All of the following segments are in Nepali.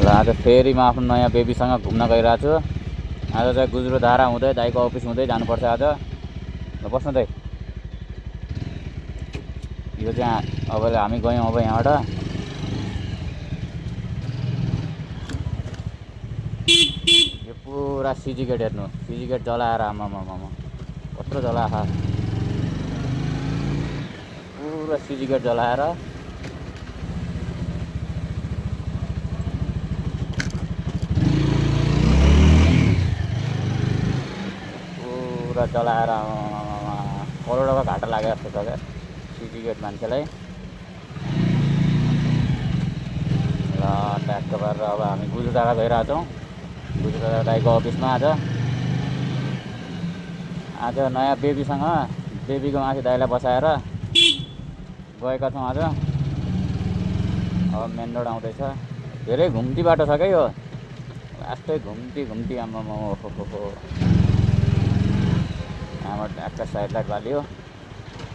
आज फेरि म आफ्नो नयाँ बेबीसँग घुम्न गइरहेको छु। आज चाहिँ गुज्रोधारा हुँदै दाइको अफिस हुँदै जानुपर्छ आज। ल बस्नु दाइ। यो चाहिँ अब हामी गयौँ अब यहाँबाट। यो पुरा सिजी गेट हेर्नु, सिजी गेट जलाएर आमामामा कत्रो जलाएको, पुरा सिजी गेट जलाएर पुरा जलाएर करोडको घाटा लाग्यो जस्तो छ क्या सिजी गेट मान्छेलाई। ल ट्याक्क गरेर अब हामी गुज्रोधारा गइरहेको छौँ। गुज्रोधारा दाइको अफिसमा आज नयाँ बेबीसँग, बेबीको माथि दाइलाई बसाएर गएका छौँ आज। अब मेन रोड आउँदैछ। धेरै घुम्ती बाटो छ क्या यो, लास्टै घुम्ती आम्मामा ओहो। यहाँबाट ट्याक्क साइड लाइट बालियो,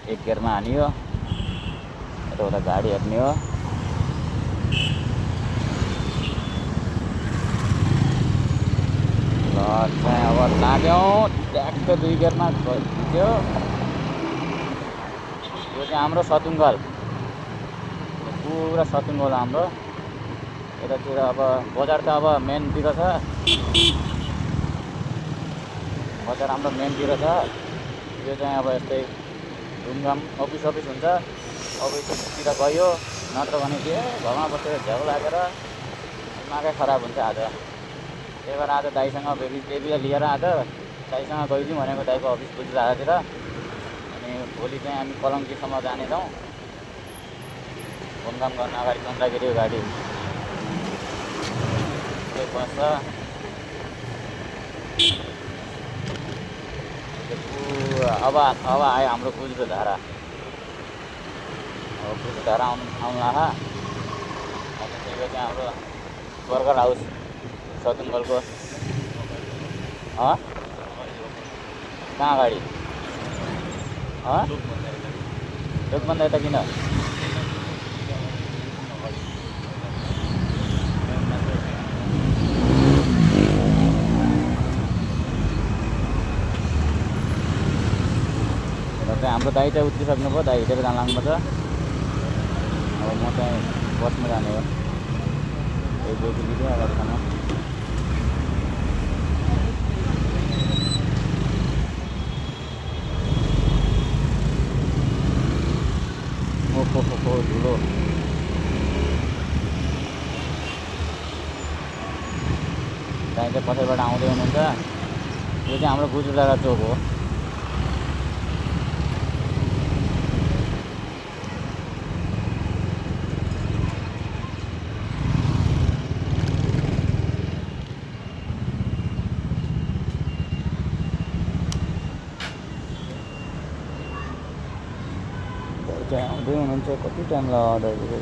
एक गियरमा हानियो, यताउता गाडी हेर्ने हो। ल चाहिँ अब लाग्यौँ ट्याक्क 2 गियरमा खिच्यो। यो चाहिँ हाम्रो सतुङ्गल, पुरा सतुङ्गल हाम्रो। यतातिर अब बजार त अब मेनतिर छ, बजार हाम्रो मेनतिर छ। यो चाहिँ अब यस्तै घुमघाम अफिस हुन्छ, अफिसतिर गयो, नत्र भने के घरमा बसेर झ्याउ लागेर दिमागै खराब हुन्छ आज। त्यही भएर आज दाइसँग बेबीलाई लिएर आज दाइसँग गइदिउँ भनेको, दाइको अफिस गुज्रोधारातिर। अनि भोलि चाहिँ हामी कलङ्कीसम्म जानेछौँ घुमघाम गर्न। अगाडि चन्द्रगिरी गाडी बस्छ। अब आयो हाम्रो गुज्रोधारा। अब गुज्रोधारा आउनु आहा। यो चाहिँ हाम्रो बर्गर हाउस सतुङ्गलको। कहाँ अगाडि चोकभन्दा यता किन? हाम्रो दाइ चाहिँ उत्रिसक्नुभयो, दाइ हिँडेर जान लाग्नुपर्छ। अब म चाहिँ बसमा जाने हो, एक दुई दिदी अगाडिसम्म। ओहो धुलो। दाइ चाहिँ पछाडिबाट आउँदै हुनुहुन्छ। यो चाहिँ हाम्रो गुज्रोधारा चोक हो। आउँदै हुनुहुन्छ, कति टाइम लाग्यो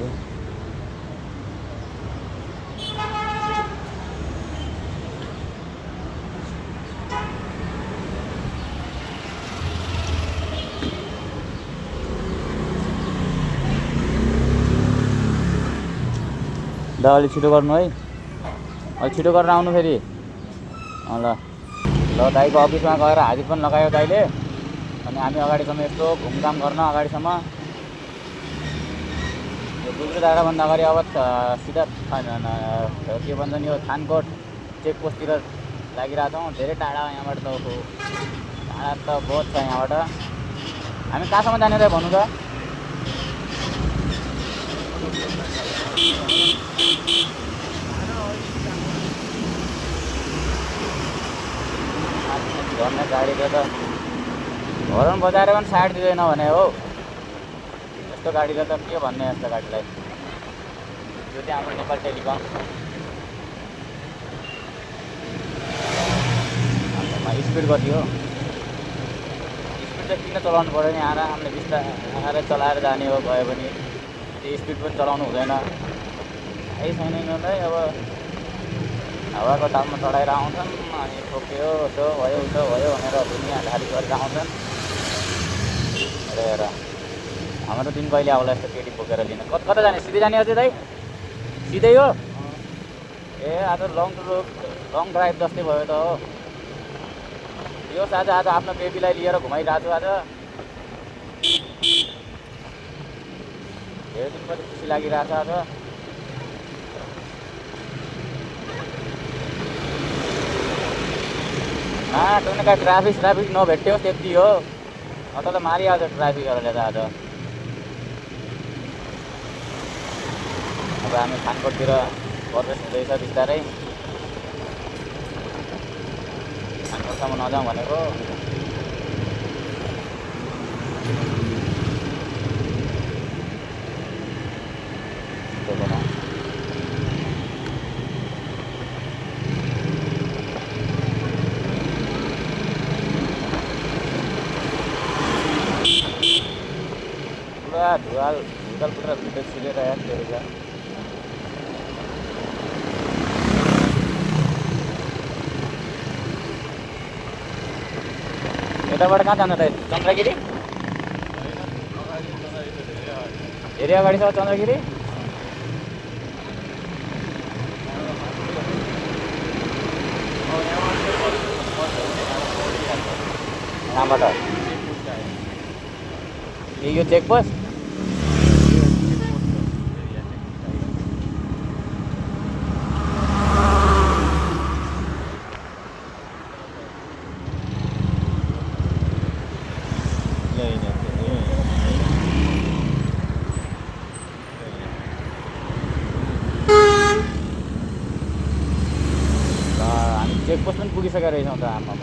दा। अलिक छिटो गर्नु है, अलिक छिटो गरेर आउनु फेरि। ल दाइको अफिसमा गएर हाजिर पनि लगायो दाइले। अनि हामी अगाडिसम्म यस्तो घुमघाम गर्न अगाडिसम्म। यो गुज्रोधाराभन्दा अगाडि अब सिधा के भन्छ नि, यो थानकोट चेकपोस्टतिर लागिरहेको छौँ। धेरै टाढा यहाँबाट त टाढा त बहुत छ यहाँबाट। हामी कहाँसम्म जाने त भन्नु त? झर्ने गाडीले त हर्न बजाएर पनि साइड दिँदैन भने हो। यस्तो गाडीले त के भन्ने यस्तो गाडीलाई। यो चाहिँ हाम्रो नेपाल टेलिकम। स्पिड कति हो? स्पिड चाहिँ किन चलाउनु पऱ्यो नि? आरामले बिस्तारै चलाएर जाने हो। गयो भने त्यो स्पिड पनि चलाउनु हुँदैन। केही छैन यिनीहरूलाई। अब हावाको तालमा चढाएर आउँछन्, अनि ठोक्यो उसो भयो भनेर दुनियाँ ढाली गरेर आउँछन्। हेर हाम्रो दिन कहिले आउला यस्तो केटी बोकेर लिन? कता जाने? सिधै जाने अझै दाइ? सिधै हो? ए आज लङ ड्राइभ जस्तै भयो त हो। यो आज आफ्नो बेबीलाई लिएर घुमाइरहेको छु आज। धेरै दिनपछि खुसी लागिरहेछ आज। टुनका ट्राफिक नभेट्यो त्यति हो। अट त मारिहाल्छ ट्राफिकहरूले त आज। अब हामी खानकोटतिर प्रवेश हुँदैछ बिस्तारै। खानकोटसम्म नजाउँ भनेको। पुरा धुवाल पुरा भिडियो छिलेर हेर्दै छ। यताबाट कहाँ जानु त? चन्द्रगिरी धेरै अगाडि छ चन्द्रगिरी। कहाँबाट? यो चेकपोस्ट चेकपोस्ट पनि पुगिसकेका रहेछौँ त। आमा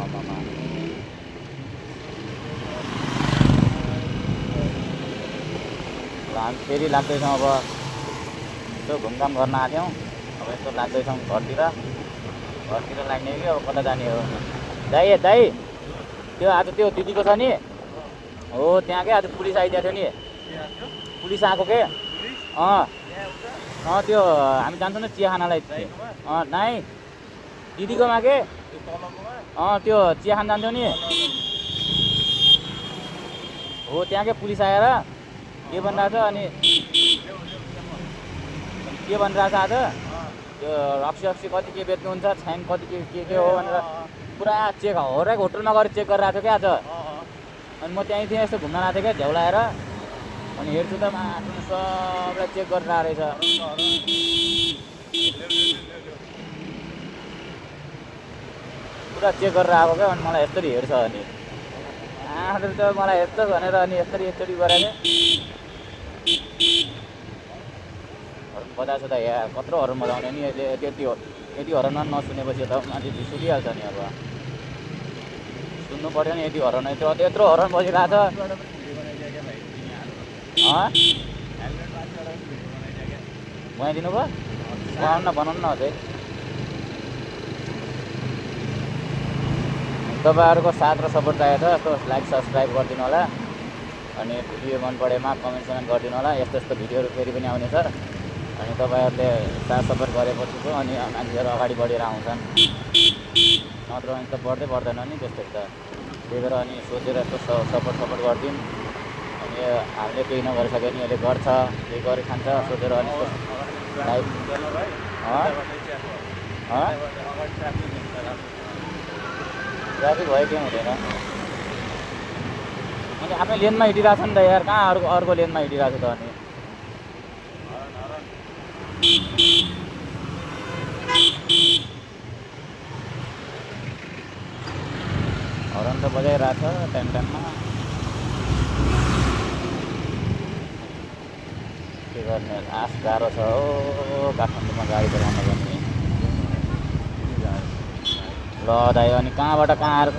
हामी फेरि लाग्दैछौँ अब। यसो घुमघाम गर्न आएको थियौँ, अब यस्तो लाग्दैछौँ घरतिर लाग्ने कि अब कता जाने हो। दाइ त्यो आज त्यो दिदीको छ नि हो त्यहाँ क्या। आज पुलिस आइदिएको थियो नि। पुलिस आएको के? त्यो हामी जान्छौँ न चिया खानालाई। नाइ दिदीकोमा के? त्यो चिया खान जान्थ्यौ नि हो। त्यहाँ के पुलिस आएर के भनिरहेछ अनि के भनिरहेछ आज त्यो रक्सी कति के बेच्नुहुन्छ, छाइन कति के हो भनेर पुरा चेक हरेक होटलमा गएर चेक गरिरहेको थियो क्या आज। अनि म त्यहीँ थिएँ, यस्तो घुम्न आएको थिएँ क्या झ्याउलाएर। अनि हेर्छु त सबलाई चेक गरिरहेको रहेछ। पुरा चेक गरेर आएको क्या। अनि मलाई यसरी हेर्छ अनि आफूले त मलाई हेर्छ भनेर अनि यसरी गरेर हर्न बजाएको छ त। यहाँ कत्रो हर्न बजाउने नि यसले। यति हर्न नसुनेपछि त मान्छे रिस उठिहाल्छ नि। अब सुन्नु पऱ्यो नि यति हर्न। यत्रो हर्न बजिरहेको छ। बनाइदिनु भयो? बनाउनु न अझै। तपाईँहरूको साथ र सपोर्ट चाहिएको छ। यस्तो लाइक सब्सक्राइब गरिदिनु होला। अनि भिडियो मन परेमा कमेन्ट गरिदिनु होला। यस्तो भिडियोहरू फेरि पनि आउनेछ। अनि तपाईँहरूले साथ सपोर्ट गरेपछि पो अनि मान्छेहरू अगाडि बढेर आउँछन्। नत्र भने त बढ्दै बढ्दैन नि त्यस्तो त। त्यही भएर अनि सोचेर यस्तो सपोर्ट गरिदिउँ। अनि हामीले केही नगरिसक्यो नि यसले गर्छ, केही गरी खान्छ सोचेर अनि लाइक ट्राफिक भयो केही हुँदैन। अनि आफ्नै लेनमा हिँडिरहेको छ नि त यार। कहाँ अर्को लेनमा हिँडिरहेको छ त। अनि हर्न त बजाइरहेछ टाइममा। के गर्ने आस गाह्रो छ हो काठमाडौँमा गाडी चलाउन पनि। ल दाइ अनि कहाँबाट कहाँ आएर